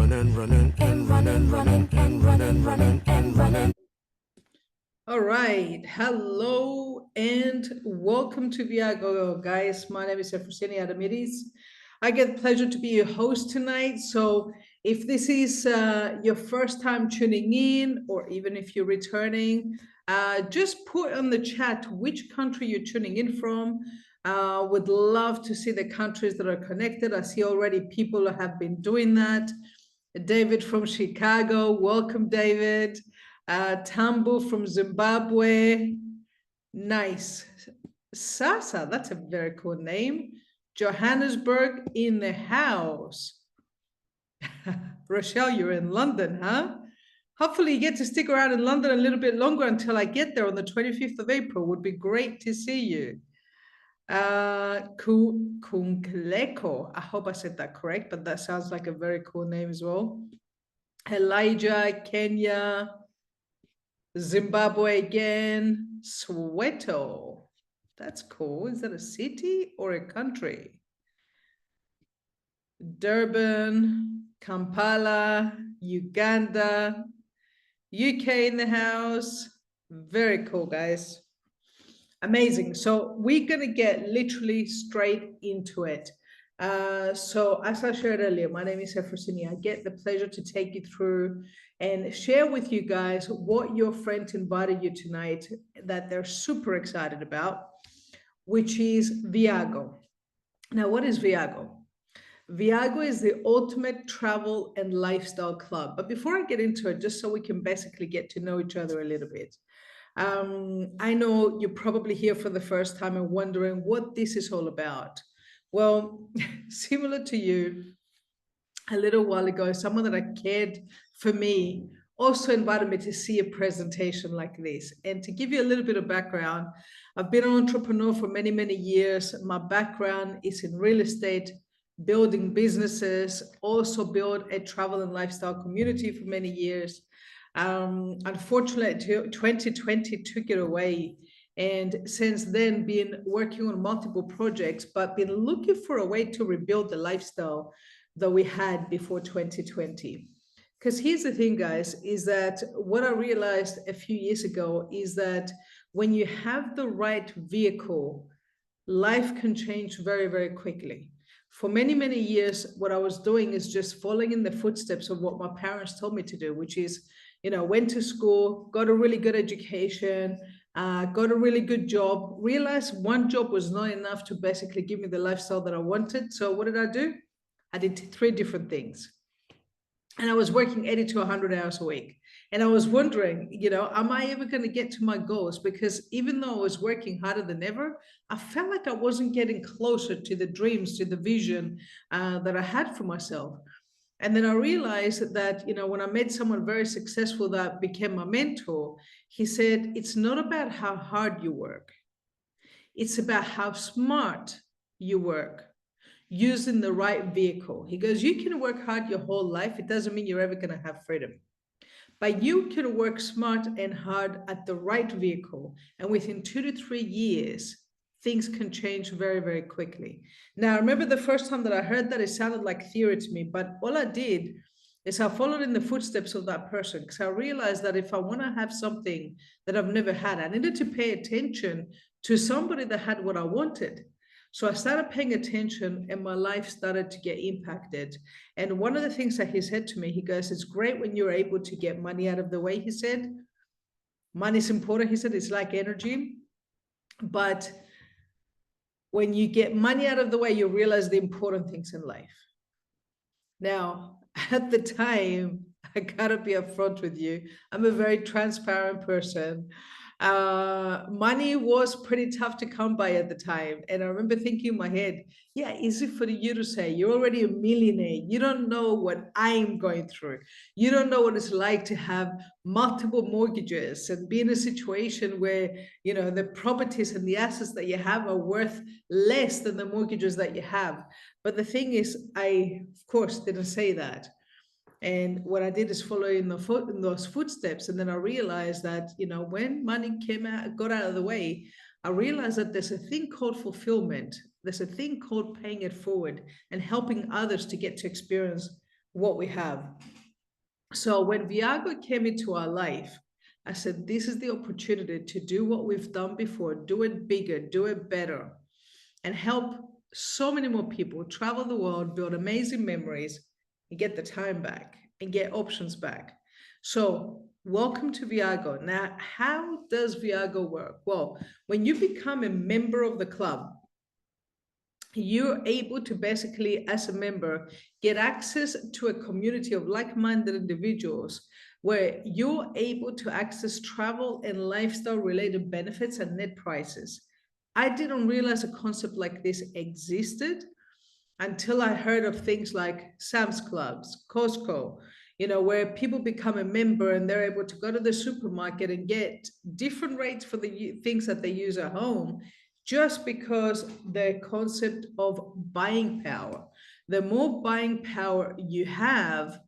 All right. Hello and welcome to VIAGO, guys. My name is Efrosyni. I get the pleasure to be your host tonight. So if this is your first time tuning in, or even if you're returning, just put on the chat which country you're tuning in from. Would love to see the countries that are connected. I see already people have been doing that. David from Chicago, welcome, David. Tambo from Zimbabwe, nice. Sasa, that's a very cool name. Johannesburg in the house. Rochelle, you're in London, huh? Hopefully you get to stick around in London a little bit longer until I get there on the 25th of April. Would be great to see you. Kungleko, I hope I said that correct, but that sounds like a very cool name as well. Elijah, Kenya, Zimbabwe again, Soweto. That's cool. Is that a city or a country? Durban, Kampala, Uganda, UK in the house. Very cool, guys. Amazing. So we're going to get literally straight into it. So as I shared earlier, my name is Efrosyni. I get the pleasure to take you through and share with you guys what your friend invited you tonight that they're super excited about, which is VIAGO. Now, what is VIAGO? VIAGO is the ultimate travel and lifestyle club. But before I get into it, just so we can basically get to know each other a little bit, I know you're probably here for the first time and wondering what this is all about. Well, similar to you, a little while ago, someone that I cared for me also invited me to see a presentation like this. And to give you a little bit of background, I've been an entrepreneur for many, many years. My background is in real estate, building businesses, also built a travel and lifestyle community for many years. Unfortunately, 2020 took it away. And since then, been working on multiple projects, but been looking for a way to rebuild the lifestyle that we had before 2020. Because here's the thing, guys, is that what I realized a few years ago is that when you have the right vehicle, life can change very, very quickly. For many, many years, what I was doing is just following in the footsteps of what my parents told me to do, which is, went to school, got a really good education, got a really good job, realized one job was not enough to basically give me the lifestyle that I wanted. So what did I do? I did 3 different things. And I was working 80 to 100 hours a week. And I was wondering, am I ever going to get to my goals? Because even though I was working harder than ever, I felt like I wasn't getting closer to the dreams, to the vision that I had for myself. And then I realized that, when I met someone very successful that became my mentor, he said, it's not about how hard you work. It's about how smart you work, using the right vehicle. He goes, you can work hard your whole life. It doesn't mean you're ever going to have freedom. But you can work smart and hard at the right vehicle. And within 2 to 3 years, things can change very, very quickly. Now, I remember the first time that I heard that, it sounded like theory to me, but all I did is I followed in the footsteps of that person, because I realized that if I want to have something that I've never had, I needed to pay attention to somebody that had what I wanted. So I started paying attention and my life started to get impacted. And one of the things that he said to me, he goes, it's great when you're able to get money out of the way. He said, money is important. He said, it's like energy. But when you get money out of the way, you realize the important things in life. Now, at the time, I gotta be upfront with you, I'm a very transparent person. Money was pretty tough to come by at the time. And I remember thinking in my head, yeah, easy for you to say, you're already a millionaire. You don't know what I'm going through. You don't know what it's like to have multiple mortgages and be in a situation where, the properties and the assets that you have are worth less than the mortgages that you have. But the thing is, I, of course, didn't say that. And what I did is follow in those footsteps. And then I realized that, when money got out of the way, I realized that there's a thing called fulfillment. There's a thing called paying it forward and helping others to get to experience what we have. So when VIAGO came into our life, I said, this is the opportunity to do what we've done before, do it bigger, do it better, and help so many more people travel the world, build amazing memories, and get the time back and get options back. So welcome to VIAGO. Now, how does VIAGO work? Well, when you become a member of the club, you're able to basically, as a member, get access to a community of like-minded individuals where you're able to access travel and lifestyle related benefits and net prices. I didn't realize a concept like this existed until I heard of things like Sam's Clubs, Costco, where people become a member and they're able to go to the supermarket and get different rates for the things that they use at home, just because the concept of buying power. The more buying power you have,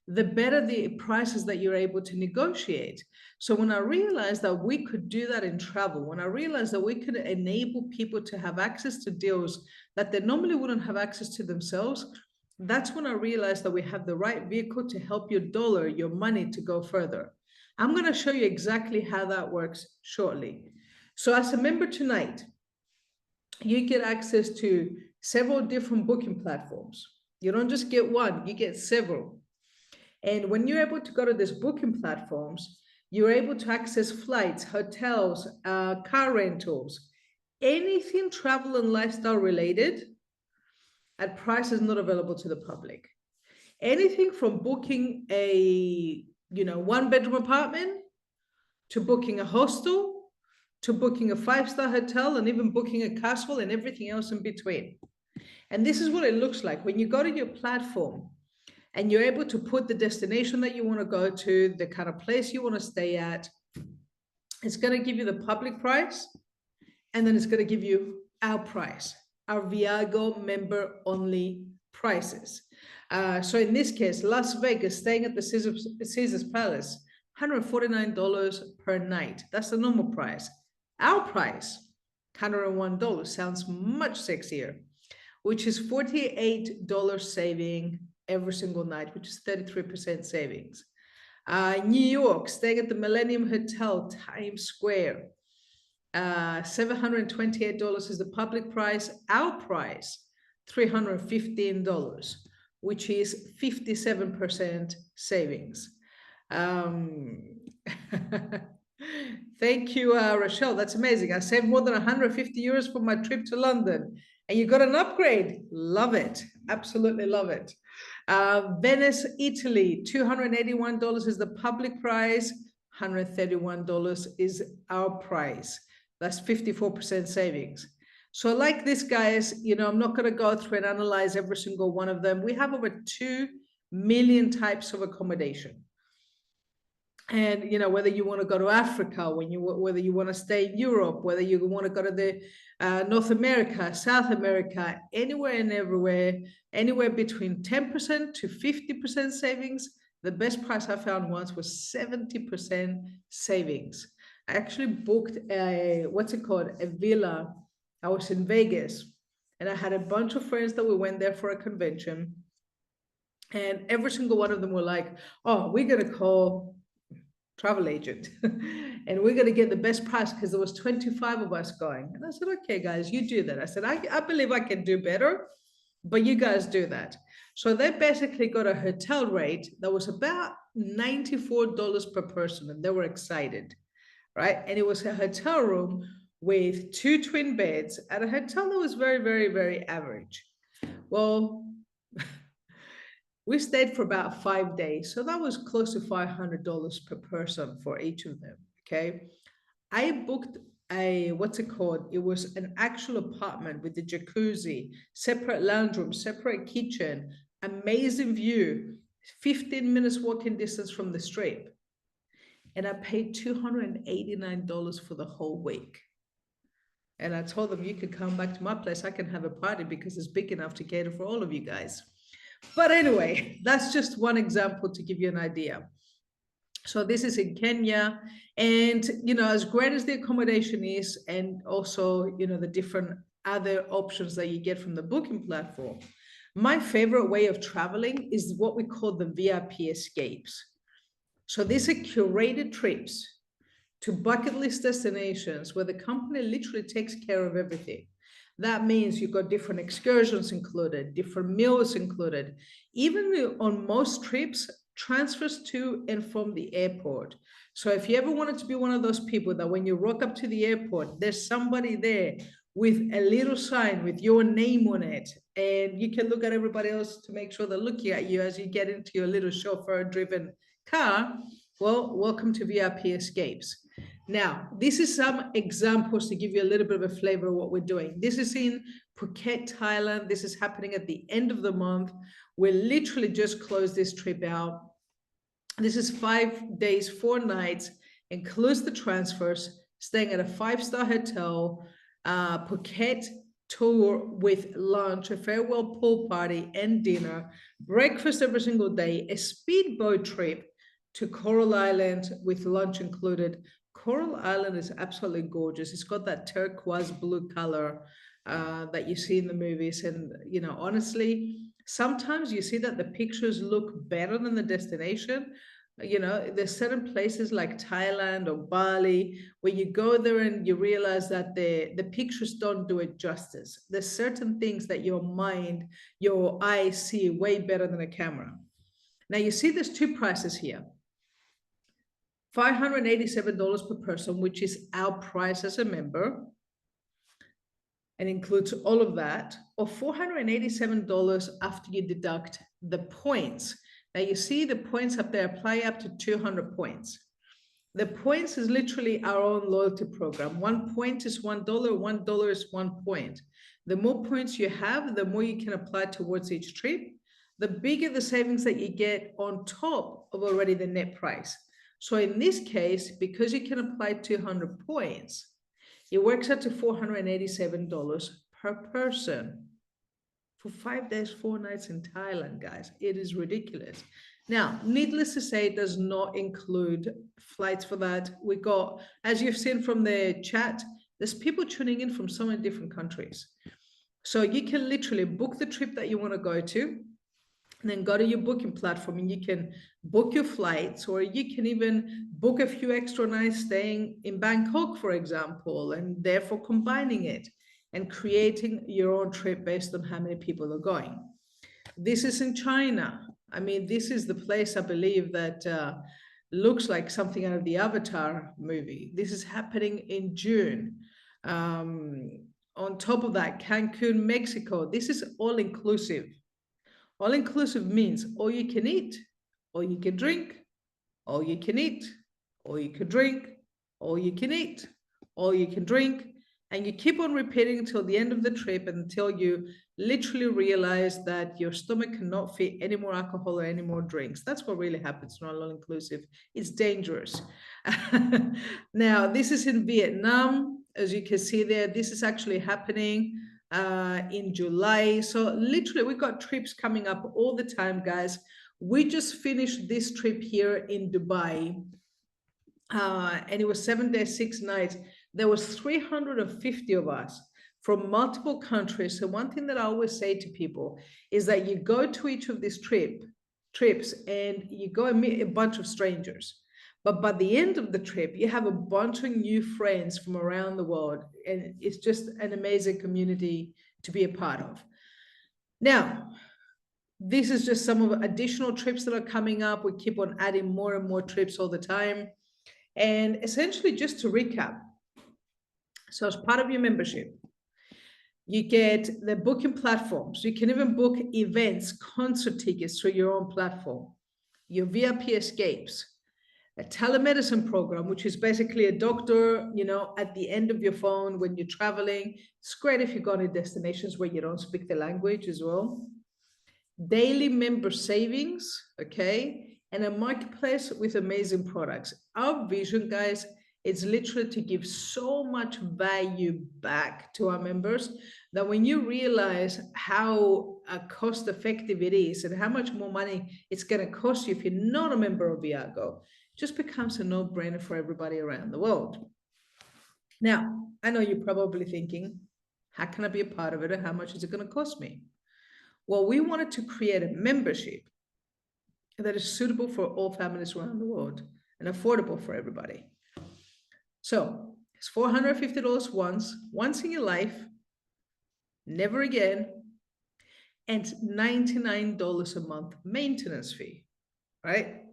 the better the prices that you're able to negotiate. So when I realized that we could do that in travel, when I realized that we could enable people to have access to deals that they normally wouldn't have access to themselves, that's when I realized that we have the right vehicle to help your dollar, your money, to go further. I'm going to show you exactly how that works shortly. So as a member tonight, you get access to several different booking platforms. You don't just get one, you get several. And when you're able to go to these booking platforms, you're able to access flights, hotels, car rentals, anything travel and lifestyle related at prices not available to the public. Anything from booking a one-bedroom apartment to booking a hostel to booking a five-star hotel and even booking a castle and everything else in between. And this is what it looks like when you go to your platform and you're able to put the destination that you want to go to, the kind of place you want to stay at. It's going to give you the public price, and then it's going to give you our price, our VIAGO member-only prices. So in this case, Las Vegas, staying at the Caesar's Palace, $149 per night. That's the normal price. Our price, $101, sounds much sexier, which is $48 saving every single night, which is 33% savings. New York, staying at the Millennium Hotel, Times Square, $728 is the public price. Our price, $315, which is 57% savings. Thank you, Rochelle. That's amazing. I saved more than 150 euros for my trip to London. And you got an upgrade. Love it. Absolutely love it. Venice, Italy, $281 is the public price. $131 is our price. That's 54% savings. So like this, guys, I'm not going to go through and analyze every single one of them. We have over 2 million types of accommodation. And, whether you want to go to Africa, whether you want to stay in Europe, whether you want to go to the North America, South America, anywhere and everywhere, anywhere between 10% to 50% savings. The best price I found once was 70% savings. I actually booked a villa. I was in Vegas, and I had a bunch of friends that we went there for a convention. And every single one of them were like, oh, we're going to call travel agent and we're going to get the best price because there was 25 of us going. And I said, okay, guys, you do that. I said, I believe I can do better, but you guys do that. So they basically got a hotel rate that was about $94 per person, and they were excited, right? And it was a hotel room with 2 twin beds at a hotel that was very, very, very average. Well, we stayed for about 5 days, so that was close to $500 per person for each of them, okay? I booked it was an actual apartment with the jacuzzi, separate lounge room, separate kitchen, amazing view, 15 minutes walking distance from the Strip. And I paid $289 for the whole week. And I told them, you could come back to my place, I can have a party because it's big enough to cater for all of you guys. But anyway, that's just one example to give you an idea. So this is in Kenya, and as great as the accommodation is, and also the different other options that you get from the booking platform, My favorite way of traveling is what we call the VIP escapes. So these are curated trips to bucket list destinations where the company literally takes care of everything. That means you've got different excursions included, different meals included. Even on most trips, transfers to and from the airport. So if you ever wanted to be one of those people that when you rock up to the airport, there's somebody there with a little sign with your name on it, and you can look at everybody else to make sure they're looking at you as you get into your little chauffeur-driven car, well, welcome to VIP Escapes. Now, this is some examples to give you a little bit of a flavor of what we're doing. This is in Phuket, Thailand. This is happening at the end of the month. We literally just closed this trip out. This is 5 days, 4 nights, includes the transfers, staying at a 5-star hotel, Phuket tour with lunch, a farewell pool party and dinner, breakfast every single day, a speedboat trip to Coral Island with lunch included. Coral Island is absolutely gorgeous. It's got that turquoise blue color that you see in the movies. And, you know, honestly, sometimes you see that the pictures look better than the destination. You know, there's certain places like Thailand or Bali where you go there and you realize that the pictures don't do it justice. There's certain things that your mind, your eyes see way better than a camera. Now you see there's 2 prices here. $587 per person, which is our price as a member, and includes all of that, or $487 after you deduct the points. Now you see the points up there apply up to 200 points. The points is literally our own loyalty program. 1 point is $1, $1 is 1 point. The more points you have, the more you can apply towards each trip, the bigger the savings that you get on top of already the net price. So in this case, because you can apply 200 points, it works out to $487 per person for 5 days, 4 nights in Thailand, guys. It is ridiculous. Now, needless to say, it does not include flights for that. We got, as you've seen from the chat, there's people tuning in from so many different countries. So you can literally book the trip that you want to go to, and then go to your booking platform and you can book your flights, or you can even book a few extra nights staying in Bangkok, for example, and therefore combining it and creating your own trip based on how many people are going. This is in China. I mean, this is the place I believe that looks like something out of the Avatar movie. This is happening in June. On top of that, Cancun, Mexico. This is all inclusive. All inclusive means all you can eat, all you can drink, all you can eat, all you can drink, all you can eat, all you can drink. And you keep on repeating until the end of the trip, until you literally realize that your stomach cannot fit any more alcohol or any more drinks. That's what really happens in all inclusive. It's dangerous. Now, this is in Vietnam. As you can see there, this is actually happening in July. So literally we've got trips coming up all the time, guys. We just finished this trip here in Dubai, and it was 7 days, 6 nights. There was 350 of us from multiple countries. So one thing that I always say to people is that you go to each of these trips and you go and meet a bunch of strangers. But by the end of the trip, you have a bunch of new friends from around the world. And it's just an amazing community to be a part of. Now, this is just some of the additional trips that are coming up. We keep on adding more and more trips all the time. And essentially, just to recap, so as part of your membership, you get the booking platforms. You can even book events, concert tickets through your own platform, your VIP escapes, a telemedicine program, which is basically a doctor, you know, at the end of your phone when you're traveling. It's great if you go to destinations where you don't speak the language as well. Daily member savings, okay, and a marketplace with amazing products. Our vision, guys, is literally to give so much value back to our members that when you realize how cost effective it is and how much more money it's going to cost you if you're not a member of VIAGO, it just becomes a no-brainer for everybody around the world. Now, I know you're probably thinking, how can I be a part of it, and how much is it going to cost me? Well, we wanted to create a membership that is suitable for all families around the world and affordable for everybody. So it's $450 once in your life, never again, and $99 a month maintenance fee, right?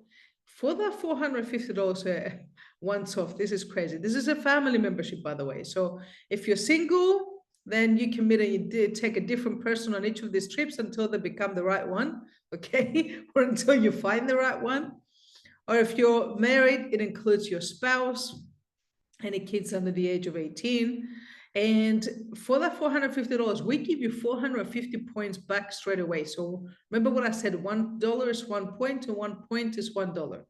For that $450 once off, this is crazy. This is a family membership, by the way. So if you're single, then you commit and you take a different person on each of these trips until they become the right one, okay? Or until you find the right one. Or if you're married, it includes your spouse, any kids under the age of 18. And for that $450, we give you 450 points back straight away. So remember what I said, $1 is 1 point and 1 point is $1.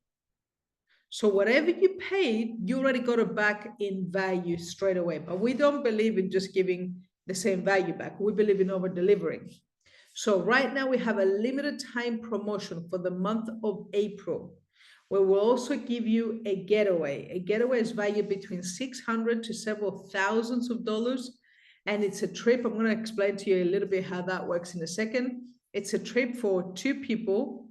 So whatever you paid, you already got it back in value straight away. But we don't believe in just giving the same value back. We believe in over delivering. So right now we have a limited time promotion for the month of April, where we'll also give you a getaway. A getaway is valued between $600 to several thousands of dollars. And it's a trip. I'm going to explain to you a little bit how that works in a second. It's a trip for 2 people.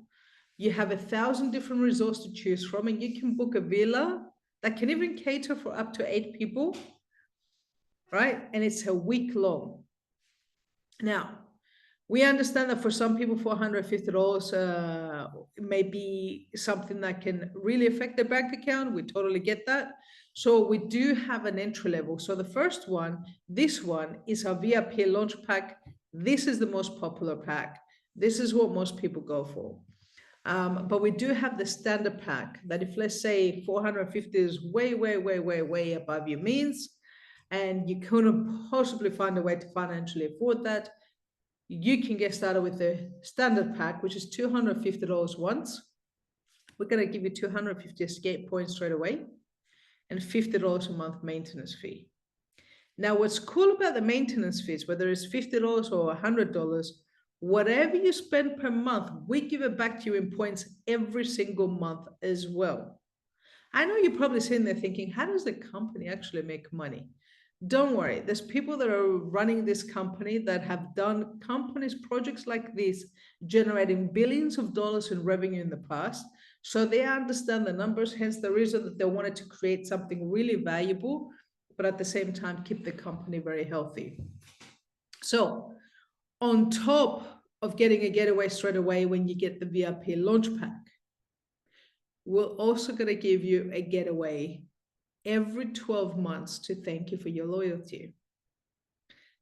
You have 1,000 different resorts to choose from, and you can book a villa that can even cater for up to 8 people, right? And it's a week long. Now, we understand that for some people, $450 may be something that can really affect their bank account. We totally get that. So we do have an entry level. So the first one, this one is our VIP launch pack. This is the most popular pack. This is what most people go for. But we do have the standard pack that if, let's say, 450 is way above your means, and you couldn't possibly find a way to financially afford that, you can get started with the standard pack, which is $250 once. We're going to give you 250 escape points straight away and $50 a month maintenance fee. Now, what's cool about the maintenance fees, whether it's $50 or $100, whatever you spend per month, we give it back to you in points every single month as well. I know you're probably sitting there thinking, how does the company actually make money? Don't worry, there's people that are running this company that have done companies, projects like this, generating billions of dollars in revenue in the past. So they understand the numbers, hence the reason that they wanted to create something really valuable, but at the same time, keep the company very healthy. So on top of getting a getaway straight away when you get the VIP launch pack, we're also going to give you a getaway every 12 months to thank you for your loyalty.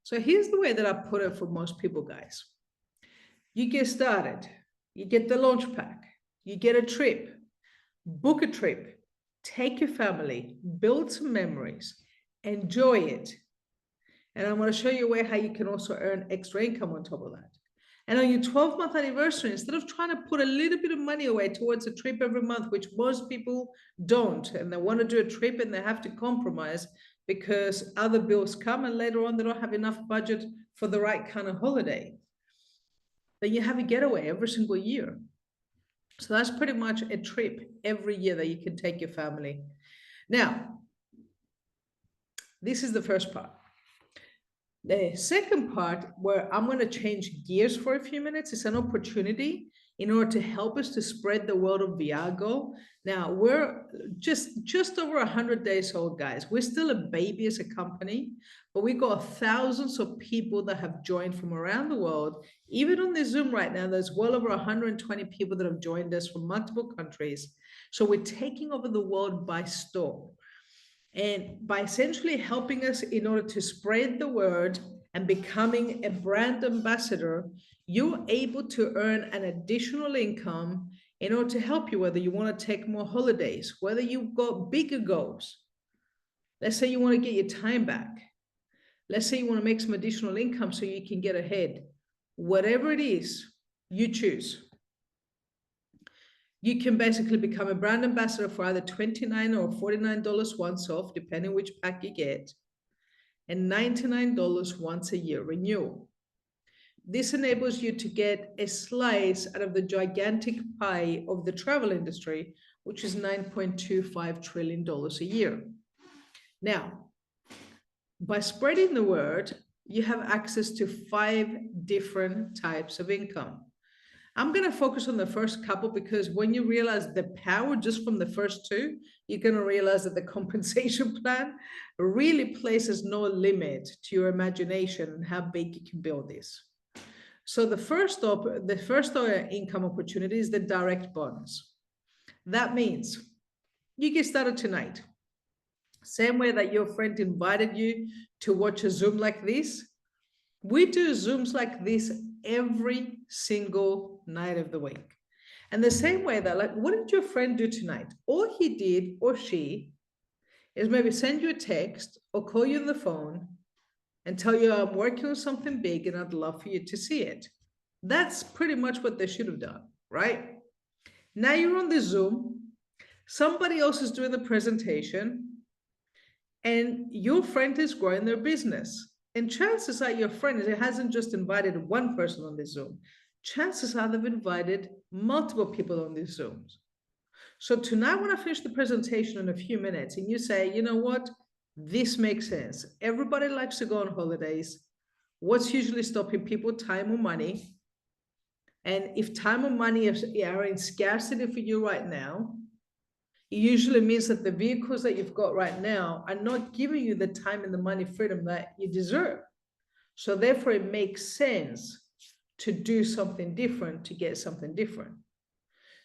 So here's the way that I put it for most people, guys. You get started, you get the launch pack, you get a trip, book a trip, take your family, build some memories, enjoy it. And I'm going to show you a way how you can also earn extra income on top of that. And on your 12-month anniversary, instead of trying to put a little bit of money away towards a trip every month, which most people don't, and they want to do a trip and they have to compromise because other bills come and later on they don't have enough budget for the right kind of holiday, then you have a getaway every single year. So that's pretty much a trip every year that you can take your family. Now, this is the first part. The second part, where I'm going to change gears for a few minutes, is an opportunity in order to help us to spread the word of VIAGO. Now, we're just over 100 days old, guys. We're still a baby as a company, but we got thousands of people that have joined from around the world. Even on the Zoom right now, there's well over 120 people that have joined us from multiple countries. So we're taking over the world by storm. And by essentially helping us in order to spread the word and becoming a brand ambassador, you're able to earn an additional income in order to help you, whether you want to take more holidays, whether you've got bigger goals. Let's say you want to get your time back. Let's say you want to make some additional income so you can get ahead. Whatever it is, you choose. You can basically become a brand ambassador for either $29 or $49 once off, depending which pack you get, and $99 once a year renewal. This enables you to get a slice out of the gigantic pie of the travel industry, which is $9.25 trillion a year. Now, by spreading the word you have access to 5 different types of income. I'm going to focus on the first couple because when you realize the power just from the first two, you're going to realize that the compensation plan really places no limit to your imagination and how big you can build this. So the first income opportunity is the direct bonus. That means you get started tonight. Same way that your friend invited you to watch a Zoom like this, we do Zooms like this every single night of the week. And the same way that, like, what did your friend do tonight? All he did, or she, is maybe send you a text or call you on the phone and tell you, I'm working on something big and I'd love for you to see it. That's pretty much what they should have done, right? Now you're on the Zoom, somebody else is doing the presentation, and your friend is growing their business. And chances are your friend hasn't just invited one person on this Zoom. Chances are they've invited multiple people on these Zooms. So tonight, when I finish the presentation in a few minutes and you say, you know what, this makes sense. Everybody likes to go on holidays. What's usually stopping people? Time or money. And if time or money are in scarcity for you right now, it usually means that the vehicles that you've got right now are not giving you the time and the money freedom that you deserve. So therefore, it makes sense to do something different to get something different.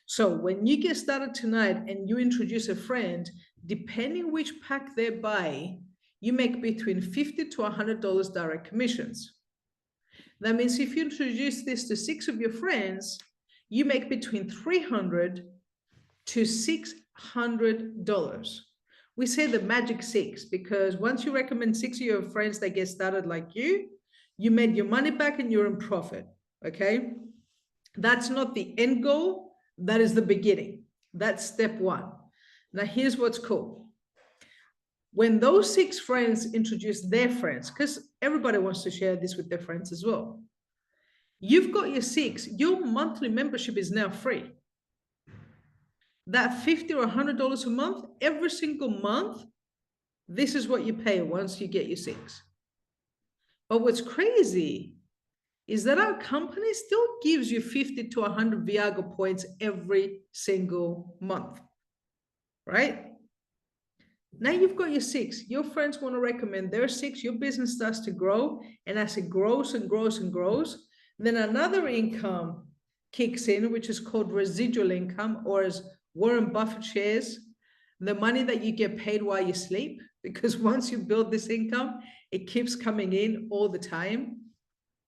So when you get started tonight and you introduce a friend, depending which pack they buy, you make between $50 to $100 direct commissions. That means if you introduce this to 6 of your friends, you make between $300 to $600. We say the magic 6 because once you recommend 6 of your friends that get started like you made your money back and you're in profit, okay? That's not the end goal. That is the beginning. That's step 1. Now, here's what's cool. When those 6 friends introduce their friends, because everybody wants to share this with their friends as well, you've got your 6. Your monthly membership is now free. That $50 or $100 a month, every single month, this is what you pay once you get your 6. But what's crazy is that our company still gives you 50 to 100 VIAGO points every single month, right? Now you've got your 6. Your friends want to recommend their 6. Your business starts to grow. And as it grows and grows and grows, then another income kicks in, which is called residual income, or as Warren Buffett shares, the money that you get paid while you sleep, because once you build this income, it keeps coming in all the time.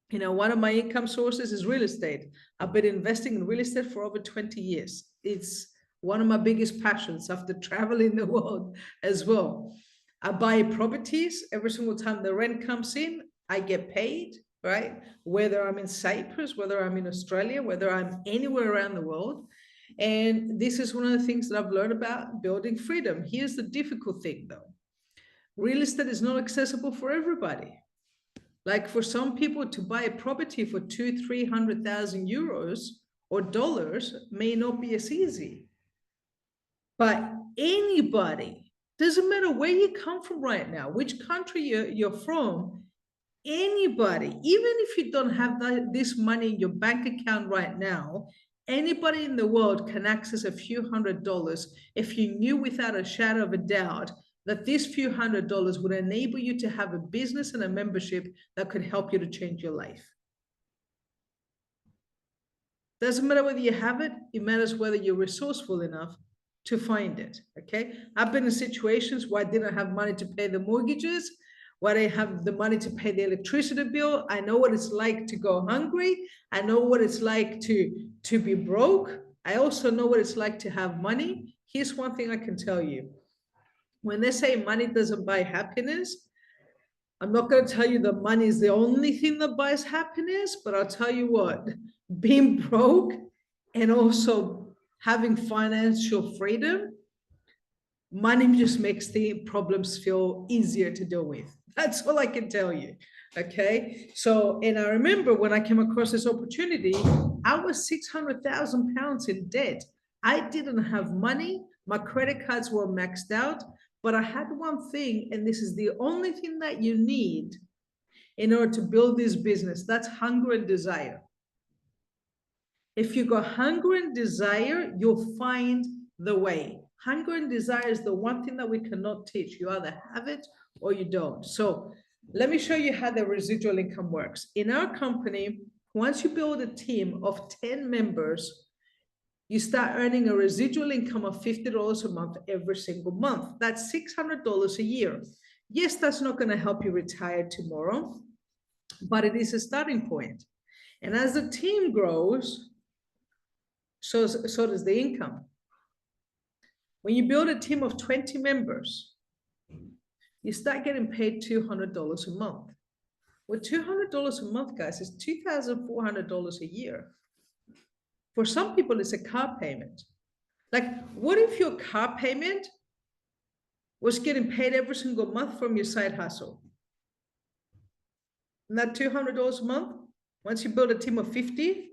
You know, one of my income sources is real estate. I've been investing in real estate for over 20 years. It's one of my biggest passions after traveling the world as well. I buy properties. Every single time the rent comes in, I get paid, right? Whether I'm in Cyprus, whether I'm in Australia, whether I'm anywhere around the world. And this is one of the things that I've learned about building freedom. Here's the difficult thing, though. Real estate is not accessible for everybody. Like for some people to buy a property for 200,000-300,000 euros or dollars may not be as easy. But anybody, doesn't matter where you come from right now, which country you're from, anybody, even if you don't have this money in your bank account right now, anybody in the world can access a few $100s if you knew without a shadow of a doubt that these few $100s would enable you to have a business and a membership that could help you to change your life. Doesn't matter whether you have it, it matters whether you're resourceful enough to find it, okay? I've been in situations where I didn't have money to pay the mortgages, where I have the money to pay the electricity bill. I know what it's like to go hungry. I know what it's like to be broke. I also know what it's like to have money. Here's one thing I can tell you. When they say money doesn't buy happiness, I'm not going to tell you that money is the only thing that buys happiness, but I'll tell you what, being broke and also having financial freedom, money just makes the problems feel easier to deal with. That's all I can tell you. Okay. So, and I remember when I came across this opportunity, I was 600,000 pounds in debt. I didn't have money. My credit cards were maxed out, but I had one thing, and this is the only thing that you need in order to build this business. That's hunger and desire. If you got hunger and desire, you'll find the way. Hunger and desire is the one thing that we cannot teach. You either have it or you don't. So let me show you how the residual income works. In our company, once you build a team of 10 members, you start earning a residual income of $50 a month every single month. That's $600 a year. Yes, that's not going to help you retire tomorrow, but it is a starting point. And as the team grows, so does the income. When you build a team of 20 members, you start getting paid $200 a month. Well, $200 a month, guys, is $2,400 a year. For some people, it's a car payment. Like, what if your car payment was getting paid every single month from your side hustle? And that $200 a month, once you build a team of 50,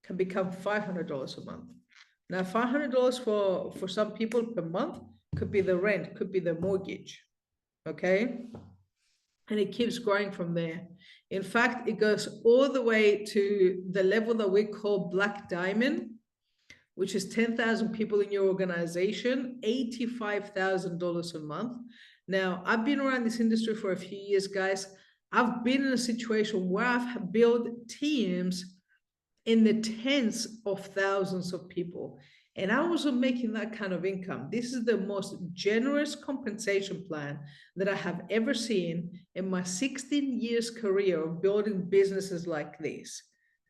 can become $500 a month. Now, $500 for some people per month could be the rent, could be the mortgage, okay? And it keeps growing from there. In fact, it goes all the way to the level that we call Black Diamond, which is 10,000 people in your organization, $85,000 a month. Now, I've been around this industry for a few years, guys. I've been in a situation where I've built teams in the tens of thousands of people, and I wasn't making that kind of income. This is the most generous compensation plan that I have ever seen in my 16 years career of building businesses like this,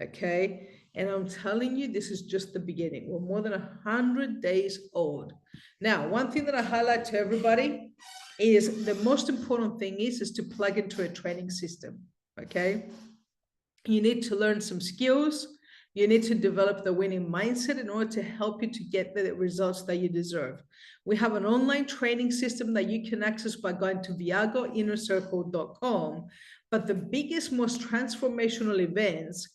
okay? And I'm telling you, this is just the beginning. We're more than 100 days old. Now, one thing that I highlight to everybody is the most important thing is to plug into a training system, okay? You need to learn some skills. You need to develop the winning mindset in order to help you to get the results that you deserve. We have an online training system that you can access by going to VIAGOinnercircle.com. But the biggest, most transformational events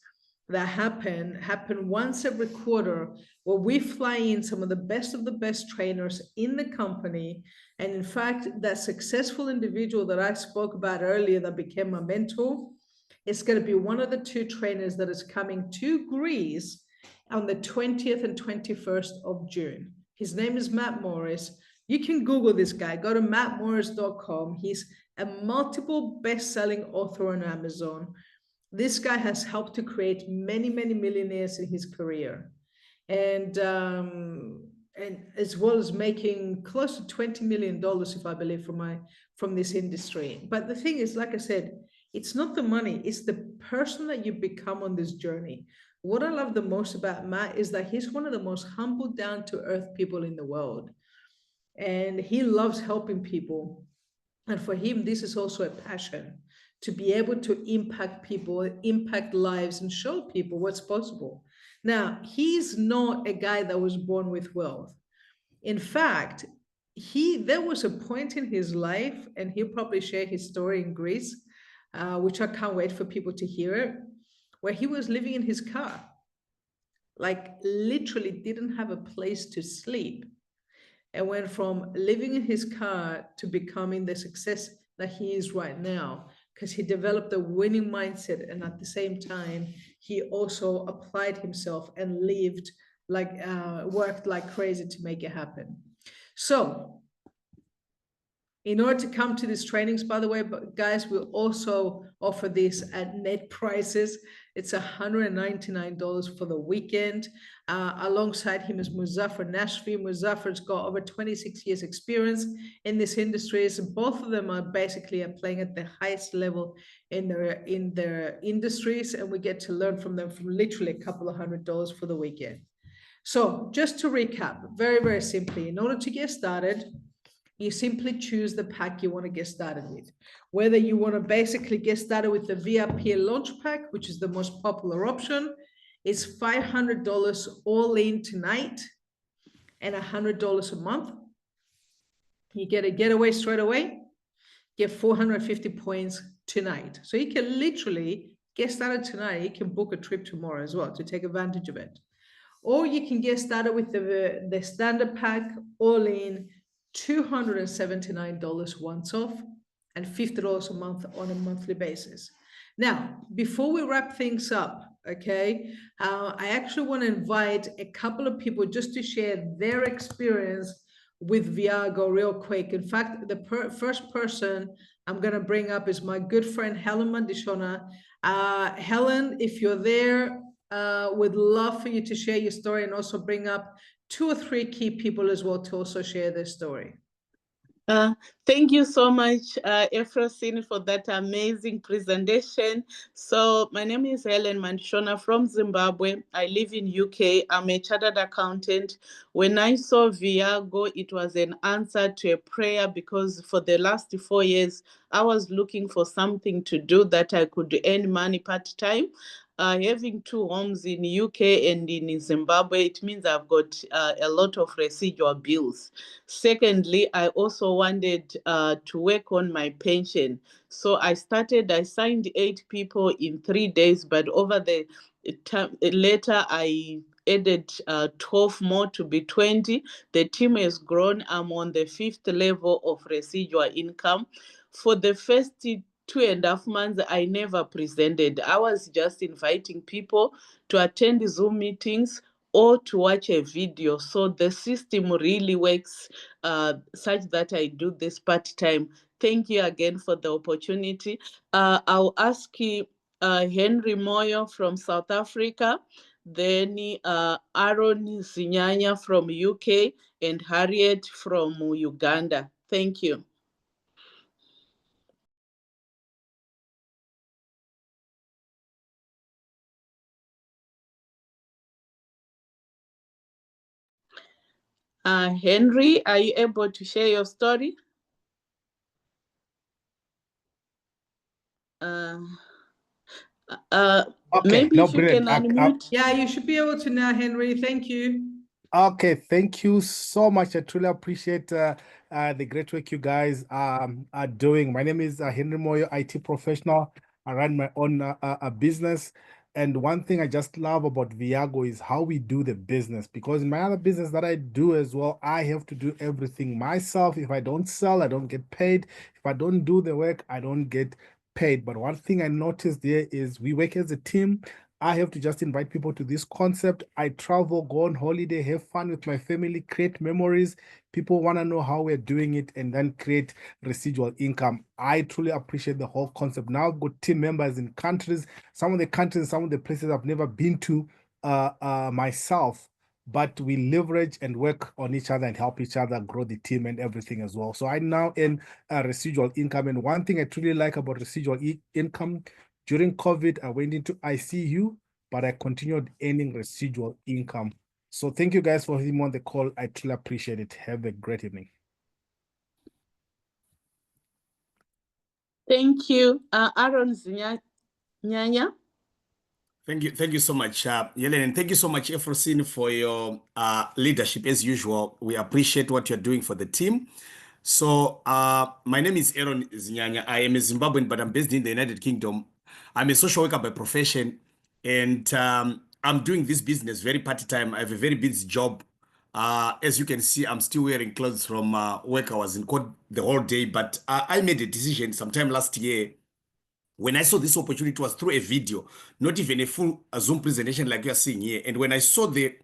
that happen once every quarter, where we fly in some of the best trainers in the company. And in fact, that successful individual that I spoke about earlier that became my mentor, it's going to be one of the 2 trainers that is coming to Greece on the 20th and 21st of June. His name is Matt Morris. You can Google this guy. Go to mattmorris.com. He's a multiple best-selling author on Amazon. This guy has helped to create many, many millionaires in his career. And as well as making close to $20 million, if I believe, from this industry. But the thing is, like I said, it's not the money, it's the person that you become on this journey. What I love the most about Matt is that he's one of the most humble, down-to-earth people in the world. And he loves helping people. And for him, this is also a passion, to be able to impact people, impact lives, and show people what's possible. Now, he's not a guy that was born with wealth. In fact, there was a point in his life, and he'll probably share his story in Greece, which I can't wait for people to hear it, where he was living in his car, like literally didn't have a place to sleep, and went from living in his car to becoming the success that he is right now, because he developed a winning mindset, and at the same time, he also applied himself and lived like, worked like crazy to make it happen. So, in order to come to these trainings, by the way, but guys, we'll also offer this at net prices. It's $199 for the weekend. Alongside him is Muzaffar Nashvi. Muzaffar's got over 26 years experience in this industry. So both of them are basically playing at the highest level in their industries, and we get to learn from them from literally a couple of $100 for the weekend. So just to recap, very, very simply, in order to get started, you simply choose the pack you want to get started with. Whether you want to basically get started with the VIP launch pack, which is the most popular option, it's $500 all in tonight and $100 a month. You get a getaway straight away, get 450 points tonight. So you can literally get started tonight. You can book a trip tomorrow as well to take advantage of it. Or you can get started with the standard pack all in, $279 once off, and $50 a month on a monthly basis. Now, before we wrap things up, okay, I actually want to invite a couple of people just to share their experience with VIAGO real quick. In fact, the first person I'm going to bring up is my good friend Helen Mandishona. Helen, if you're there, would love for you to share your story and also bring up 2 or 3 key people as well to also share their story. Thank you so much, Efrosyni, for that amazing presentation. So my name is Helen Mandishona from Zimbabwe. I live in UK. I'm a chartered accountant. When I saw VIAGO, it was an answer to a prayer, because for the last 4 years, I was looking for something to do that I could earn money part-time. Having 2 homes in UK and in Zimbabwe, it means I've got a lot of residual bills. Secondly, I also wanted to work on my pension. So I signed 8 people in 3 days, but over the time later, I added 12 more to be 20. The team has grown. I'm on the 5th level of residual income. For the first 2.5 months, I never presented. I was just inviting people to attend Zoom meetings or to watch a video. So the system really works such that I do this part-time. Thank you again for the opportunity. I'll ask Henry Moyo from South Africa, then Aaron Zinyanya from UK, and Harriet from Uganda. Thank you. Henry, are you able to share your story? Okay, maybe no, if you brilliant. can unmute. Yeah, you should be able to now, Henry. Thank you. Okay, thank you so much. I truly appreciate the great work you guys are doing. My name is Henry Moyo, IT professional. I run my own business. And one thing I just love about VIAGO is how we do the business. Because in my other business that I do as well, I have to do everything myself. If I don't sell, I don't get paid. If I don't do the work, I don't get paid. But one thing I noticed there is we work as a team. I have to just invite people to this concept. I travel, go on holiday, have fun with my family, create memories. People want to know how we're doing it and then create residual income. I truly appreciate the whole concept. Now I've got team members in countries, some of the countries, some of the places I've never been to myself, but we leverage and work on each other and help each other grow the team and everything as well. So I now earn residual income. And one thing I truly like about residual income, during COVID, I went into ICU, but I continued earning residual income. So thank you guys for him on the call. I truly appreciate it. Have a great evening. Thank you. Aaron Zinyanya. Thank you so much, Yellen, and thank you so much, Efrosyni, for your leadership. As usual, we appreciate what you're doing for the team. So, my name is Aaron Zinyanya. I am a Zimbabwean, but I'm based in the United Kingdom. I'm a social worker by profession, and I'm doing this business very part-time. I have a very busy job. As you can see, I'm still wearing clothes from work. I was in court the whole day, but I made a decision sometime last year. When I saw this opportunity, it was through a video, not even a full Zoom presentation like you are seeing here. And when I saw the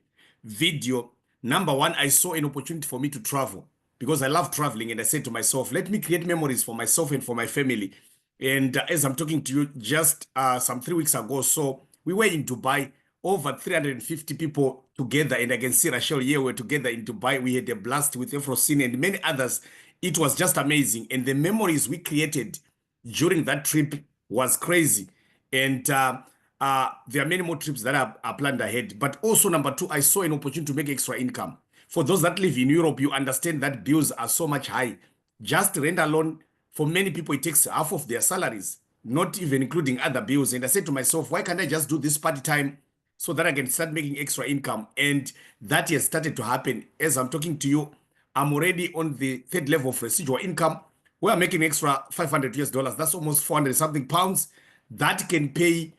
video, number one, I saw an opportunity for me to travel because I love traveling. And I said to myself, let me create memories for myself and for my family. And as I'm talking to you, just some 3 weeks ago, so we were in Dubai, over 350 people together. And I can see Rachel here, we're together in Dubai. We had a blast with Efrosyni and many others. It was just amazing. And the memories we created during that trip was crazy. And there are many more trips that are planned ahead. But also, number two, I saw an opportunity to make extra income. For those that live in Europe, you understand that bills are so much high. Just rent alone, for many people, it takes half of their salaries, not even including other bills. And I said to myself, why can't I just do this part-time so that I can start making extra income? And that has started to happen. As I'm talking to you, I'm already on the 3rd level of residual income. We are making extra $500. That's almost 400 something pounds. That can pay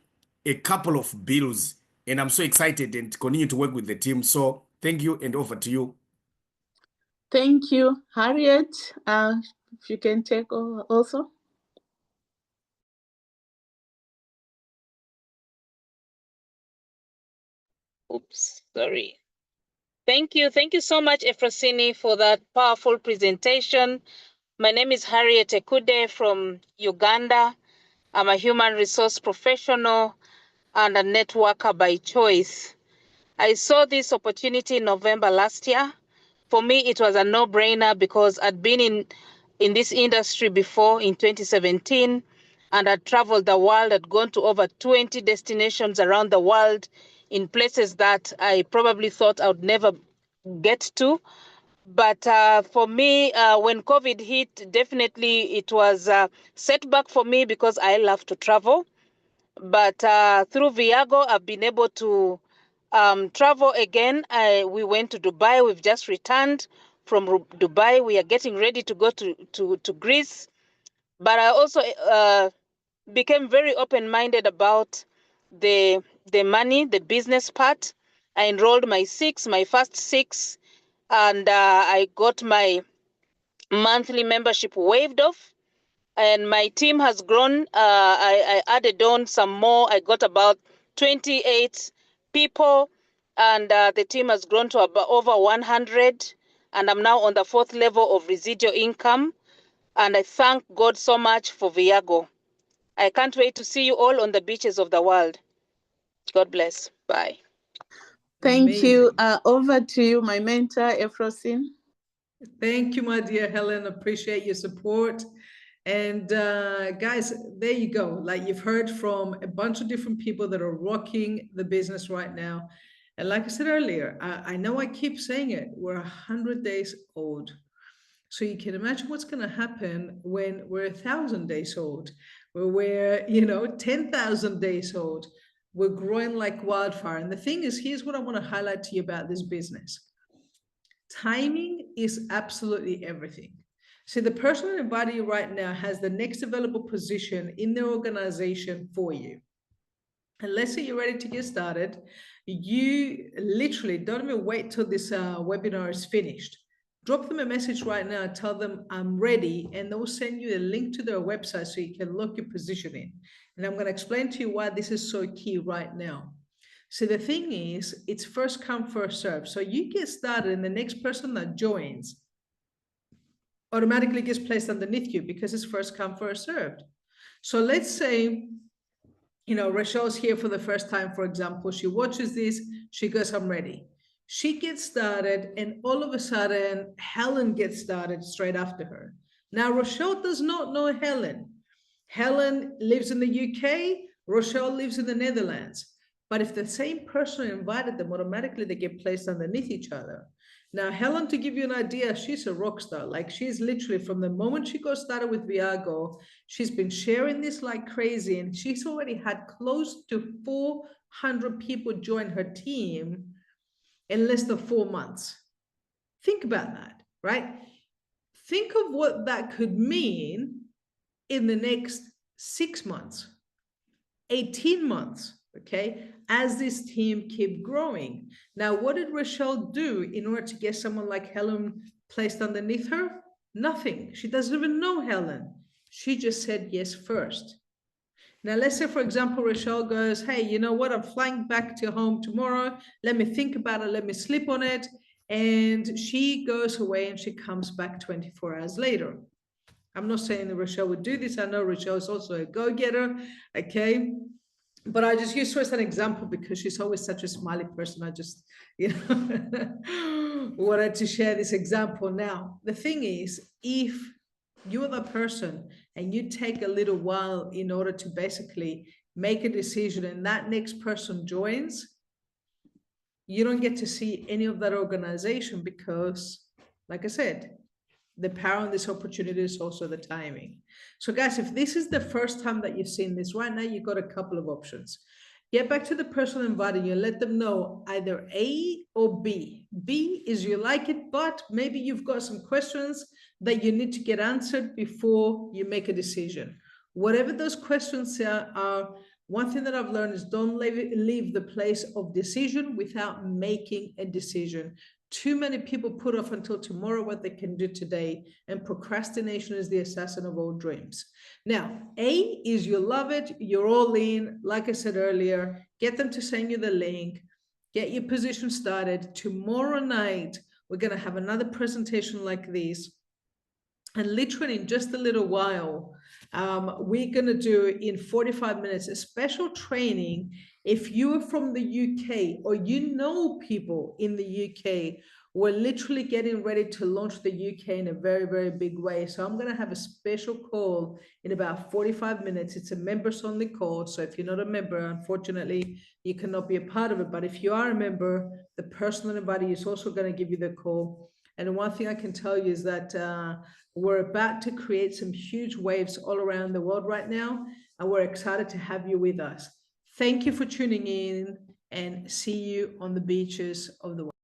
a couple of bills. And I'm so excited and continue to work with the team. So thank you, and over to you. Thank you. Harriet, if you can take over also. Oops, sorry. Thank you. Thank you so much, Efrosyni, for that powerful presentation. My name is Harriet Ekude from Uganda. I'm a human resource professional and a networker by choice. I saw this opportunity in November last year. For me, it was a no-brainer because I'd been in this industry before in 2017, and I'd traveled the world. I'd gone to over 20 destinations around the world in places that I probably thought I would never get to. But for me, when COVID hit, definitely it was a setback for me because I love to travel. But through VIAGO, I've been able to travel again. We went to Dubai. We've just returned from Dubai. We are getting ready to go to Greece. But I also became very open-minded about the money, the business part. I enrolled my first six, and I got my monthly membership waived off. And my team has grown. I added on some more. I got about 28 people, and the team has grown to about over 100. And I'm now on the 4th level of residual income. And I thank God so much for VIAGO. I can't wait to see you all on the beaches of the world. God bless. Bye. Thank you. Amazing. Over to you, my mentor, Efrosyni. Thank you, my dear Helen. Appreciate your support. And guys, there you go. Like you've heard from a bunch of different people that are rocking the business right now. And like I said earlier, I know I keep saying it, we're 100 days old. So you can imagine what's going to happen when we're 1,000 days old, where we're 10,000 days old. We're growing like wildfire. And the thing is, here's what I want to highlight to you about this business. Timing is absolutely everything. So the person inviting you right now has the next available position in their organization for you. And let's say you're ready to get started. You literally don't even wait till this webinar is finished. Drop them a message right now, tell them I'm ready, and they'll send you a link to their website so you can lock your position in. And I'm going to explain to you why this is so key right now. So the thing is, it's first come, first serve. So you get started and the next person that joins automatically gets placed underneath you because it's first come, first served. So let's say, Rachel's here for the first time, for example. She watches this, she goes, I'm ready. She gets started, and all of a sudden, Helen gets started straight after her. Now, Rochelle does not know Helen. Helen lives in the UK, Rochelle lives in the Netherlands. But if the same person invited them, automatically they get placed underneath each other. Now, Helen, to give you an idea, she's a rock star. Like she's literally, from the moment she got started with VIAGO, she's been sharing this like crazy, and she's already had close to 400 people join her team in less than 4 months. Think about that, right? Think of what that could mean in the next 6 months, 18 months, okay, as this team keep growing. Now, what did Rochelle do in order to get someone like Helen placed underneath her? Nothing. She doesn't even know Helen. She just said yes first. Now, let's say, for example, Rochelle goes, hey, you know what? I'm flying back to home tomorrow. Let me think about it. Let me sleep on it. And she goes away and she comes back 24 hours later. I'm not saying that Rochelle would do this. I know Rochelle is also a go-getter, okay? But I just use her as an example because she's always such a smiley person. I just, wanted to share this example. Now, the thing is, if you're the person and you take a little while in order to basically make a decision and that next person joins, you don't get to see any of that organization because, like I said, the power in this opportunity is also the timing. So guys, if this is the first time that you've seen this, right now you've got a couple of options. Get back to the person inviting you and let them know either A or B. B is you like it, but maybe you've got some questions that you need to get answered before you make a decision. Whatever those questions are, one thing that I've learned is don't leave the place of decision without making a decision. Too many people put off until tomorrow what they can do today, and procrastination is the assassin of all dreams. Now, A is you love it, you're all in. Like I said earlier, get them to send you the link. get your position started. Tomorrow night, we're going to have another presentation like this. And literally in just a little while, we're going to do in 45 minutes a special training. If you are from the UK or you know people in the UK, we're literally getting ready to launch the UK in a very, very big way. So I'm going to have a special call in about 45 minutes. It's a members only call. So if you're not a member, unfortunately, you cannot be a part of it. But if you are a member, the person on the body is also going to give you the call. And one thing I can tell you is that we're about to create some huge waves all around the world right now, and we're excited to have you with us. Thank you for tuning in, and see you on the beaches of the world.